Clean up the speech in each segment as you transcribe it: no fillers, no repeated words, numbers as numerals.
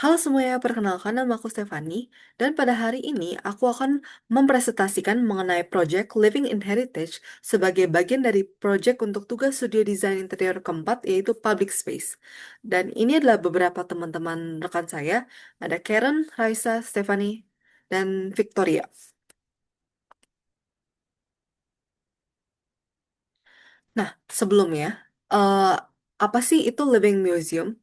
Halo semuanya, perkenalkan nama aku Stefani, dan pada hari ini aku akan mempresentasikan mengenai project Living in Heritage sebagai bagian dari project untuk tugas studio desain interior keempat, yaitu Public Space. Dan ini adalah beberapa teman-teman rekan saya, ada Karen, Raisa, Stefani, dan Victoria. Nah, sebelumnya, eh, apa sih itu Living Museum?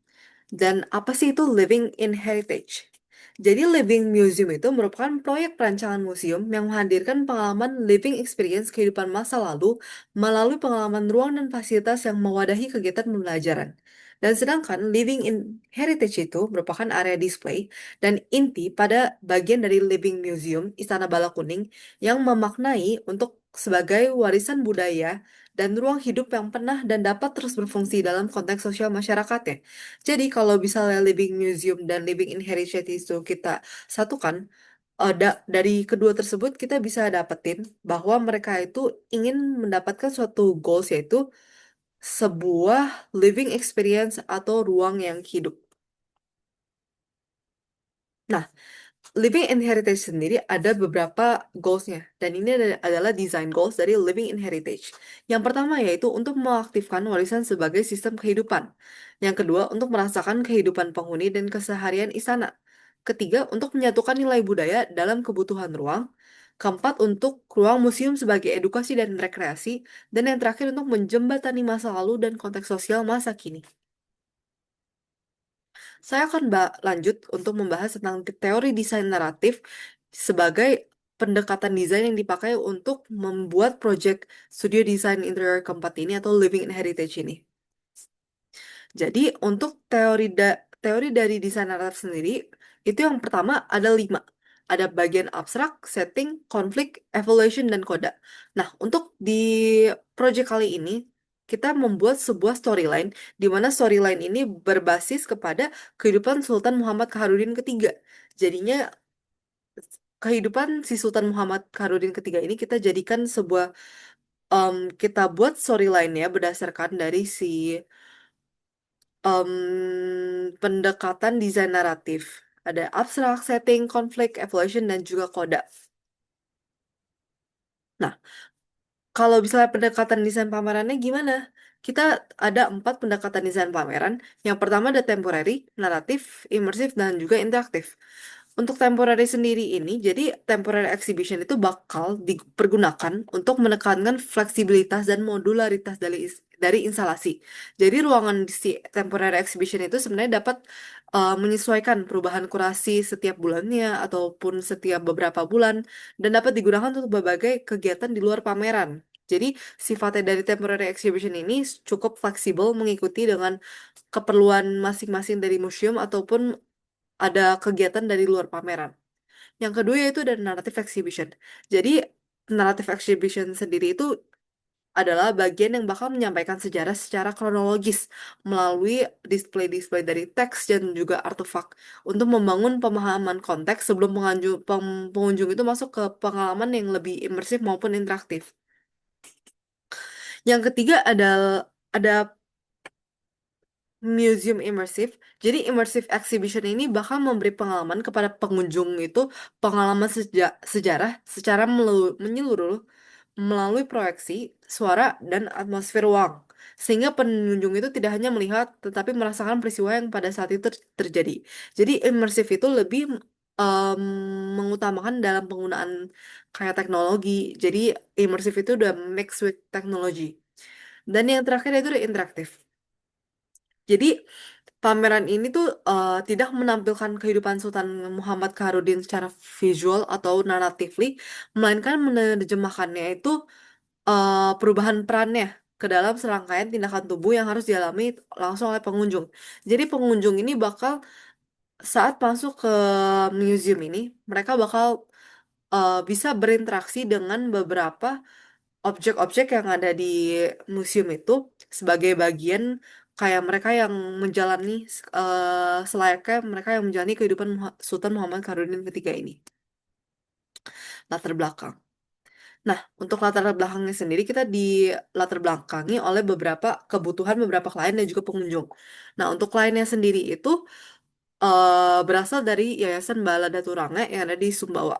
Dan apa sih itu Living in Heritage? Jadi Living Museum itu merupakan proyek perancangan museum yang menghadirkan pengalaman living experience kehidupan masa lalu melalui pengalaman ruang dan fasilitas yang mewadahi kegiatan pembelajaran. Dan sedangkan Living in Heritage itu merupakan area display dan inti pada bagian dari Living Museum Istana Bala Kuning yang memaknai untuk sebagai warisan budaya dan ruang hidup yang pernah dan dapat terus berfungsi dalam konteks sosial masyarakatnya. Jadi kalau misalnya Living Museum dan Living in Heritage itu kita satukan, dari kedua tersebut kita bisa dapetin bahwa mereka itu ingin mendapatkan suatu goals, yaitu sebuah living experience atau ruang yang hidup. Nah, Living in Heritage sendiri ada beberapa goals-nya, dan ini adalah design goals dari Living in Heritage. Yang pertama yaitu untuk mengaktifkan warisan sebagai sistem kehidupan. Yang kedua, untuk merasakan kehidupan penghuni dan keseharian istana. Ketiga, untuk menyatukan nilai budaya dalam kebutuhan ruang. Keempat, untuk ruang museum sebagai edukasi dan rekreasi. Dan yang terakhir, untuk menjembatani masa lalu dan konteks sosial masa kini. Saya akan lanjut untuk membahas tentang teori desain naratif sebagai pendekatan desain yang dipakai untuk membuat project studio desain interior keempat ini atau Living in Heritage ini. Jadi untuk teori dari desain naratif sendiri, itu yang pertama ada 5. Ada bagian abstrak, setting, konflik, evaluation, dan koda. Nah, untuk di project kali ini, kita membuat sebuah storyline, di mana storyline ini berbasis kepada kehidupan Sultan Muhammad Kaharudin ketiga. Jadinya, kehidupan si Sultan Muhammad Kaharudin ketiga ini kita jadikan sebuah, kita buat storyline-nya berdasarkan dari si pendekatan desain naratif. Ada abstrak, setting, konflik, evaluation, dan juga koda. Nah, kalau misalnya pendekatan desain pamerannya gimana? Kita ada 4 pendekatan desain pameran. Yang pertama ada temporary, naratif, imersif, dan juga interaktif. Untuk temporary sendiri ini, jadi temporary exhibition itu bakal dipergunakan untuk menekankan fleksibilitas dan modularitas dari instalasi. Jadi ruangan di si temporary exhibition itu sebenarnya dapat menyesuaikan perubahan kurasi setiap bulannya ataupun setiap beberapa bulan dan dapat digunakan untuk berbagai kegiatan di luar pameran. Jadi sifatnya dari temporary exhibition ini cukup fleksibel mengikuti dengan keperluan masing-masing dari museum ataupun ada kegiatan dari luar pameran. Yang kedua yaitu ada narrative exhibition. Jadi narrative exhibition sendiri itu adalah bagian yang bakal menyampaikan sejarah secara kronologis melalui display-display dari teks dan juga artefak untuk membangun pemahaman konteks sebelum pengunjung itu masuk ke pengalaman yang lebih imersif maupun interaktif. Yang ketiga ada museum immersive. Jadi immersive exhibition ini bakal memberi pengalaman kepada pengunjung itu pengalaman sejarah secara menyeluruh melalui proyeksi, suara, dan atmosfer ruang. Sehingga pengunjung itu tidak hanya melihat tetapi merasakan peristiwa yang pada saat itu terjadi. Jadi immersive itu lebih em, mengutamakan dalam penggunaan kayak teknologi. Jadi immersive itu udah mix with technology. Dan yang terakhir itu udah interaktif. Jadi pameran ini tuh tidak menampilkan kehidupan Sultan Muhammad Kaharudin secara visual atau narratively, melainkan menerjemahkannya itu perubahan perannya ke dalam serangkaian tindakan tubuh yang harus dialami langsung oleh pengunjung. Jadi pengunjung ini bakal saat masuk ke museum ini, mereka bakal bisa berinteraksi dengan beberapa objek-objek yang ada di museum itu sebagai bagian kayak mereka yang menjalani selayaknya mereka yang menjalani kehidupan Sultan Muhammad Kaharudin ketiga ini. Latar belakang. Nah, untuk latar belakangnya sendiri kita di latar belakangi oleh beberapa kebutuhan beberapa klien dan juga pengunjung. Nah, untuk kliennya sendiri itu berasal dari Yayasan Balada Turange yang ada di Sumbawa.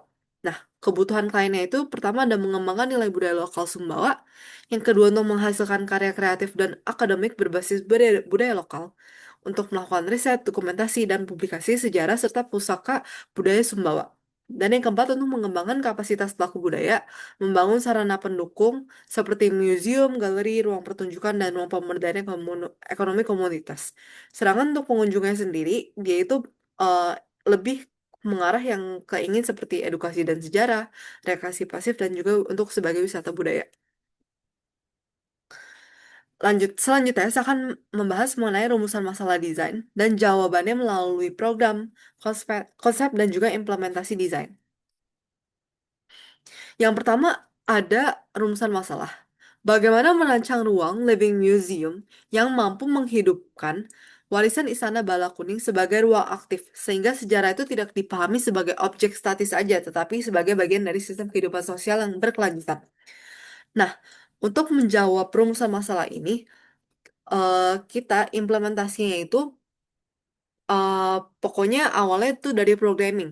Nah, kebutuhan kliennya itu pertama ada mengembangkan nilai budaya lokal Sumbawa, yang kedua untuk menghasilkan karya kreatif dan akademik berbasis budaya lokal, untuk melakukan riset, dokumentasi, dan publikasi sejarah serta pusaka budaya Sumbawa. Dan yang keempat untuk mengembangkan kapasitas pelaku budaya, membangun sarana pendukung seperti museum, galeri, ruang pertunjukan, dan ruang pemberdayaan ekonomi komunitas. Sedangkan untuk pengunjungnya sendiri, dia itu eh, lebih mengarah yang keingin seperti edukasi dan sejarah, rekreasi pasif, dan juga untuk sebagai wisata budaya. Selanjutnya, saya akan membahas mengenai rumusan masalah desain dan jawabannya melalui program, konsep dan juga implementasi desain. Yang pertama, ada rumusan masalah. Bagaimana merancang ruang living museum yang mampu menghidupkan warisan Istana Bala Kuning sebagai ruang aktif, sehingga sejarah itu tidak dipahami sebagai objek statis saja, tetapi sebagai bagian dari sistem kehidupan sosial yang berkelanjutan. Nah, untuk menjawab rumusan masalah ini, kita implementasinya itu eh, pokoknya awalnya itu dari programming.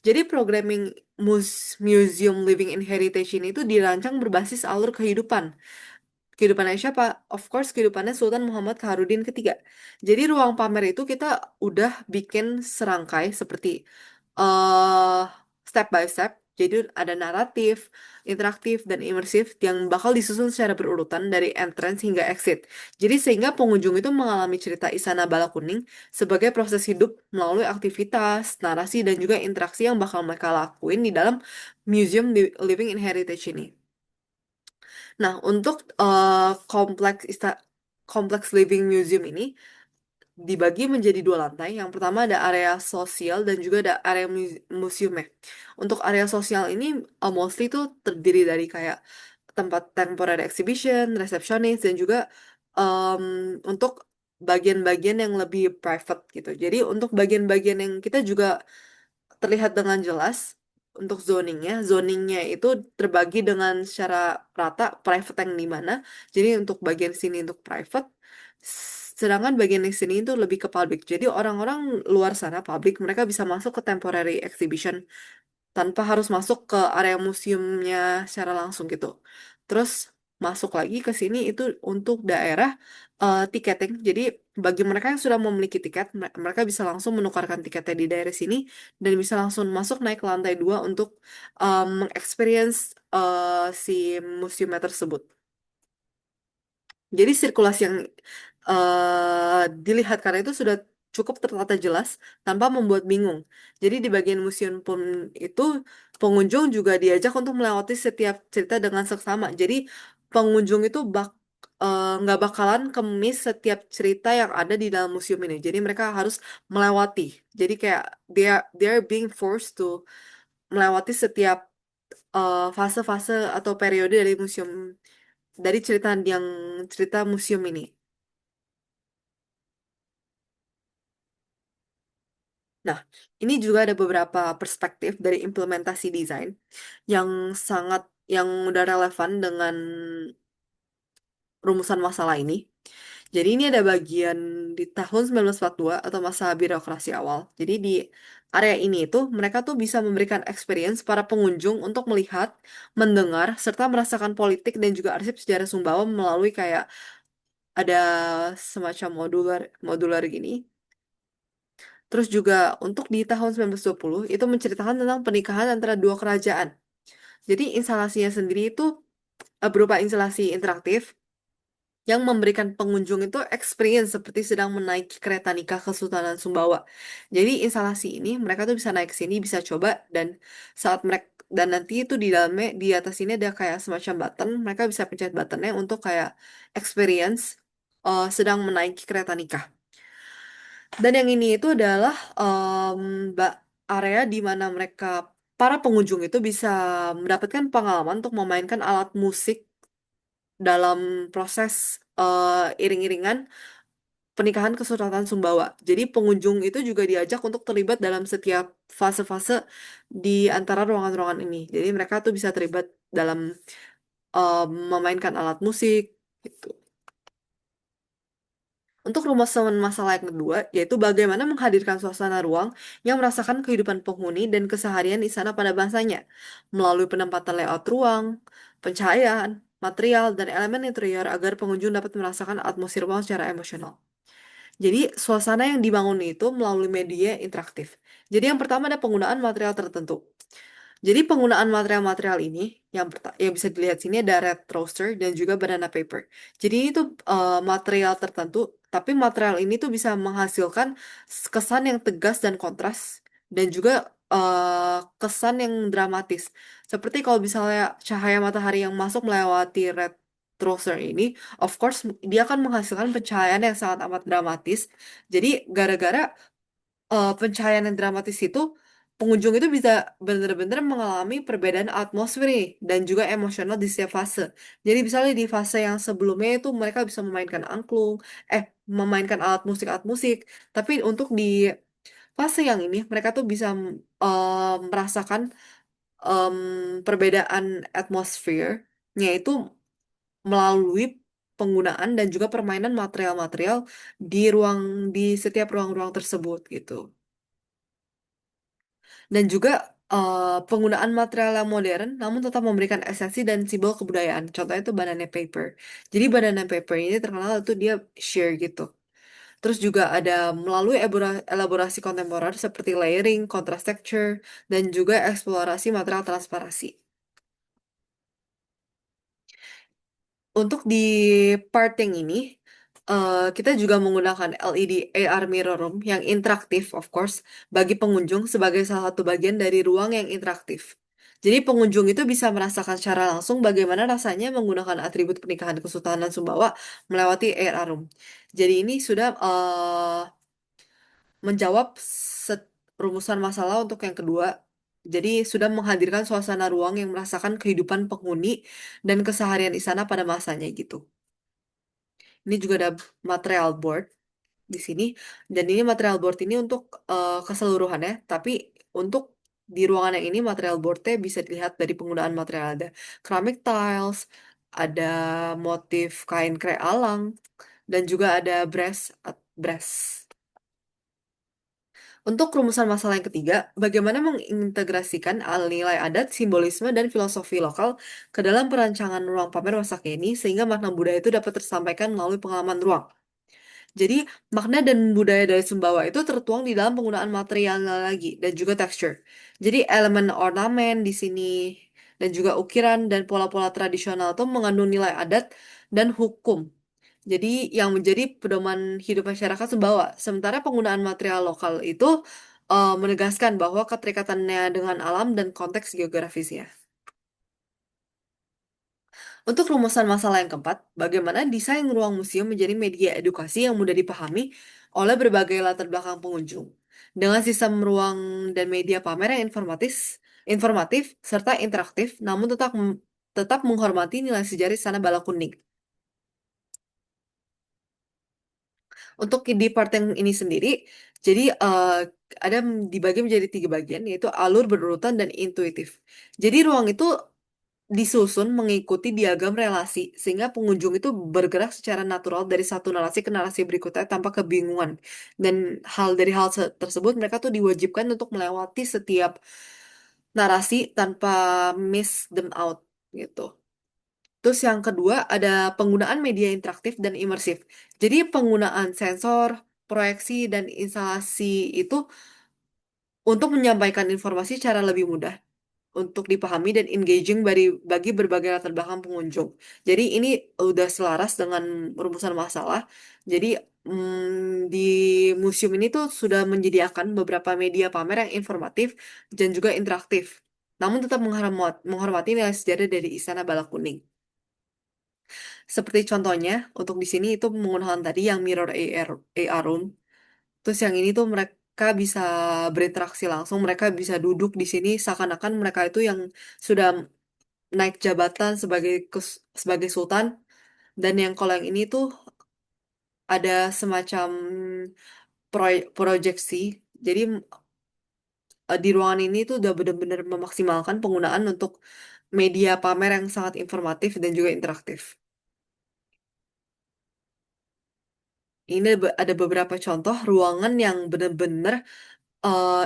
Jadi programming Museum Living in Heritage ini itu dirancang berbasis alur kehidupan. Kehidupannya siapa? Of course, kehidupannya Sultan Muhammad Kaharudin ketiga. Jadi ruang pamer itu kita udah bikin serangkai seperti eh step by step. Jadi ada naratif, interaktif, dan imersif yang bakal disusun secara berurutan dari entrance hingga exit. Jadi sehingga pengunjung itu mengalami cerita Istana Bala Kuning sebagai proses hidup melalui aktivitas, narasi, dan juga interaksi yang bakal mereka lakuin di dalam Museum Living in Heritage ini. Nah, untuk kompleks living museum ini dibagi menjadi dua lantai. Yang pertama ada area sosial dan juga ada area museumnya. Untuk area sosial ini mostly itu terdiri dari kayak tempat temporary exhibition, resepsionis, dan juga em, untuk bagian-bagian yang lebih private gitu. Jadi untuk bagian-bagian yang kita juga terlihat dengan jelas untuk zoningnya itu terbagi dengan secara rata private yang di mana. Jadi untuk bagian sini untuk private, sedangkan bagian yang sini itu lebih ke public. Jadi orang-orang luar sana public mereka bisa masuk ke temporary exhibition tanpa harus masuk ke area museumnya secara langsung gitu. Terus masuk lagi ke sini itu untuk daerah tiketing. Jadi bagi mereka yang sudah memiliki tiket, mereka bisa langsung menukarkan tiketnya di daerah sini dan bisa langsung masuk naik ke lantai 2 untuk mengexperience si museumnya tersebut. Jadi sirkulasi yang dilihat karena itu sudah cukup tertata jelas tanpa membuat bingung. Jadi di bagian museum pun itu pengunjung juga diajak untuk melewati setiap cerita dengan seksama. Jadi pengunjung itu nggak bakalan kemis setiap cerita yang ada di dalam museum ini. Jadi mereka harus melewati. Jadi kayak they are being forced to melewati setiap fase-fase atau periode dari cerita museum ini. Nah, ini juga ada beberapa perspektif dari implementasi desain yang sangat yang udah relevan dengan rumusan masalah ini. Jadi ini ada bagian di tahun 1942 atau masa birokrasi awal. Jadi di area ini itu mereka tuh bisa memberikan experience para pengunjung untuk melihat, mendengar, serta merasakan politik dan juga arsip sejarah Sumbawa melalui kayak ada semacam modular gini. Terus juga untuk di tahun 1920 itu menceritakan tentang pernikahan antara dua kerajaan. Jadi instalasinya sendiri itu berupa instalasi interaktif yang memberikan pengunjung itu experience seperti sedang menaiki kereta nikah Kesultanan Sumbawa. Jadi instalasi ini mereka tuh bisa naik sini, bisa coba dan saat mereka dan nanti itu di dalamnya di atas ini ada kayak semacam button, mereka bisa pencet buttonnya untuk kayak experience sedang menaiki kereta nikah. Dan yang ini itu adalah area di mana para pengunjung itu bisa mendapatkan pengalaman untuk memainkan alat musik dalam proses iring-iringan pernikahan Kesultanan Sumbawa. Jadi pengunjung itu juga diajak untuk terlibat dalam setiap fase-fase di antara ruangan-ruangan ini. Jadi mereka tuh bisa terlibat dalam memainkan alat musik gitu. Untuk rumusan masalah yang kedua, yaitu bagaimana menghadirkan suasana ruang yang merasakan kehidupan penghuni dan keseharian di sana pada bahasanya, melalui penempatan layout ruang, pencahayaan, material, dan elemen interior agar pengunjung dapat merasakan atmosfer ruang secara emosional. Jadi, suasana yang dibangun itu melalui media interaktif. Jadi, yang pertama ada penggunaan material tertentu. Jadi penggunaan material-material ini yang bisa dilihat sini ada red roaster dan juga banana paper. Jadi ini tuh material tertentu, tapi material ini tuh bisa menghasilkan kesan yang tegas dan kontras dan juga kesan yang dramatis. Seperti kalau misalnya cahaya matahari yang masuk melewati red roaster ini, of course dia akan menghasilkan pencahayaan yang sangat amat dramatis. Jadi gara-gara pencahayaan yang dramatis itu, pengunjung itu bisa benar-benar mengalami perbedaan atmosfer nih, dan juga emosional di setiap fase. Jadi misalnya di fase yang sebelumnya itu mereka bisa memainkan angklung, memainkan alat musik. Tapi untuk di fase yang ini, mereka tuh bisa merasakan em, perbedaan atmosfernya itu melalui penggunaan dan juga permainan material-material di setiap ruang-ruang tersebut gitu. Dan juga penggunaan material yang modern namun tetap memberikan esensi dan simbol kebudayaan. Contohnya itu banana paper. Jadi banana paper ini terkenal itu dia sheer gitu. Terus juga ada melalui elaborasi kontemporer seperti layering, contrast texture, dan juga eksplorasi material transparansi. Untuk di part yang ini, kita juga menggunakan LED AR Mirror Room yang interaktif, of course, bagi pengunjung sebagai salah satu bagian dari ruang yang interaktif. Jadi pengunjung itu bisa merasakan secara langsung bagaimana rasanya menggunakan atribut pernikahan Kesultanan Sumbawa melewati AR Room. Jadi ini sudah menjawab rumusan masalah untuk yang kedua. Jadi sudah menghadirkan suasana ruang yang merasakan kehidupan penghuni dan keseharian di sana pada masanya gitu. Ini juga ada material board di sini. Dan ini material board ini untuk keseluruhannya. Tapi untuk di ruangan yang ini material boardnya bisa dilihat dari penggunaan material ada keramik tiles, ada motif kain krek alang, dan juga ada brass. Untuk rumusan masalah yang ketiga, bagaimana mengintegrasikan nilai adat, simbolisme, dan filosofi lokal ke dalam perancangan ruang pamer masa kini sehingga makna budaya itu dapat tersampaikan melalui pengalaman ruang. Jadi, makna dan budaya dari Sumbawa itu tertuang di dalam penggunaan materialnya lagi dan juga texture. Jadi, elemen ornamen di sini dan juga ukiran dan pola-pola tradisional itu mengandung nilai adat dan hukum. Jadi, yang menjadi pedoman hidup masyarakat Sumbawa. Sementara penggunaan material lokal itu menegaskan bahwa keterikatannya dengan alam dan konteks geografisnya. Untuk rumusan masalah yang keempat, bagaimana desain ruang museum menjadi media edukasi yang mudah dipahami oleh berbagai latar belakang pengunjung. Dengan sistem ruang dan media pamer yang informatif serta interaktif, namun tetap menghormati nilai sejarah Istana Bala Kuning. Untuk di part yang ini sendiri, jadi ada dibagi menjadi tiga bagian, yaitu alur, berurutan, dan intuitif. Jadi ruang itu disusun mengikuti diagram relasi, sehingga pengunjung itu bergerak secara natural dari satu narasi ke narasi berikutnya tanpa kebingungan. Dan dari hal tersebut, mereka tuh diwajibkan untuk melewati setiap narasi tanpa miss them out gitu. Terus yang kedua ada penggunaan media interaktif dan imersif. Jadi penggunaan sensor, proyeksi, dan instalasi itu untuk menyampaikan informasi secara lebih mudah untuk dipahami dan engaging bagi berbagai latar belakang pengunjung. Jadi ini udah selaras dengan rumusan masalah. Jadi di museum ini tuh sudah menyediakan beberapa media pamer yang informatif dan juga interaktif. Namun tetap menghormati nilai sejarah dari Istana Bala Kuning. Seperti contohnya, untuk di sini itu menggunakan tadi yang mirror AR room. Terus yang ini tuh mereka bisa berinteraksi langsung, mereka bisa duduk di sini seakan-akan mereka itu yang sudah naik jabatan sebagai sultan. Dan yang kalau yang ini tuh ada semacam proyeksi. Jadi di ruangan ini tuh udah benar-benar memaksimalkan penggunaan untuk media pamer yang sangat informatif dan juga interaktif. Ini ada beberapa contoh ruangan yang benar-benar eh,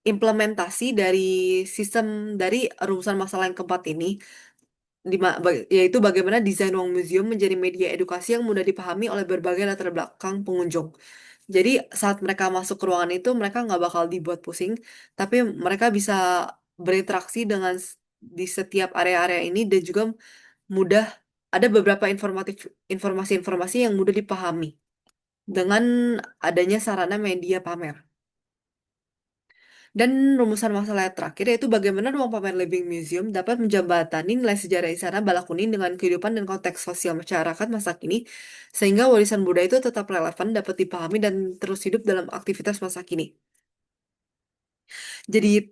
implementasi dari sistem dari rumusan masalah yang keempat ini, yaitu bagaimana desain ruang museum menjadi media edukasi yang mudah dipahami oleh berbagai latar belakang pengunjung. Jadi saat mereka masuk ke ruangan itu, mereka nggak bakal dibuat pusing, tapi mereka bisa berinteraksi dengan di setiap area-area ini dan juga mudah ada beberapa informasi-informasi yang mudah dipahami dengan adanya sarana media pamer. Dan rumusan masalah yang terakhir yaitu bagaimana ruang pamer Living Museum dapat menjembatani nilai sejarah Istana Balakuning dengan kehidupan dan konteks sosial masyarakat masa kini, sehingga warisan budaya itu tetap relevan, dapat dipahami, dan terus hidup dalam aktivitas masa kini. Jadi,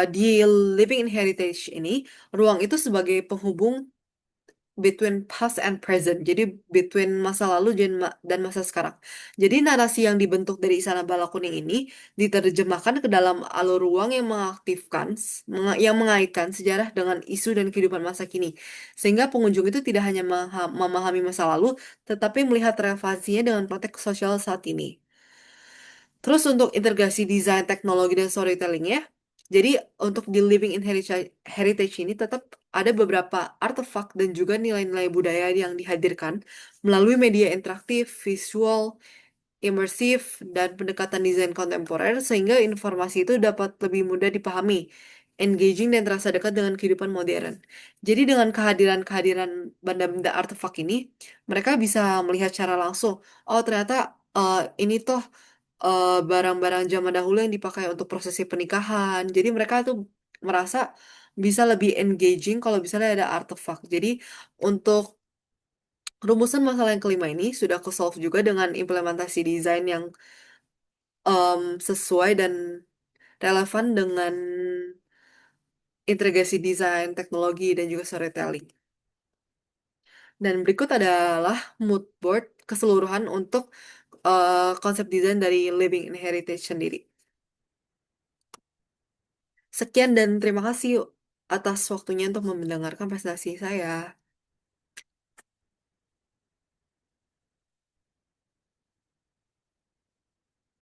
di Living in Heritage ini, ruang itu sebagai penghubung between past and present. Jadi between masa lalu dan masa sekarang. Jadi narasi yang dibentuk dari Istana Bala Kuning ini diterjemahkan ke dalam alur ruang yang yang mengaitkan sejarah dengan isu dan kehidupan masa kini. Sehingga pengunjung itu tidak hanya memahami masa lalu, tetapi melihat relevansinya dengan konteks sosial saat ini. Terus untuk integrasi desain, teknologi, dan storytellingnya, jadi untuk di Living in Heritage ini tetap ada beberapa artefak dan juga nilai-nilai budaya yang dihadirkan melalui media interaktif, visual, imersif, dan pendekatan desain kontemporer sehingga informasi itu dapat lebih mudah dipahami, engaging, dan terasa dekat dengan kehidupan modern. Jadi dengan kehadiran-kehadiran benda-benda artefak ini, mereka bisa melihat secara langsung, oh ternyata ini tuh barang-barang zaman dahulu yang dipakai untuk prosesi pernikahan. Jadi mereka tuh merasa bisa lebih engaging kalau misalnya ada artefak. Jadi untuk rumusan masalah yang kelima ini sudah ke-solve juga dengan implementasi desain yang sesuai dan relevan dengan integrasi desain, teknologi, dan juga storytelling. Dan berikut adalah mood board keseluruhan untuk konsep desain dari Living in Heritage sendiri. Sekian dan terima kasih atas waktunya untuk mendengarkan presentasi saya.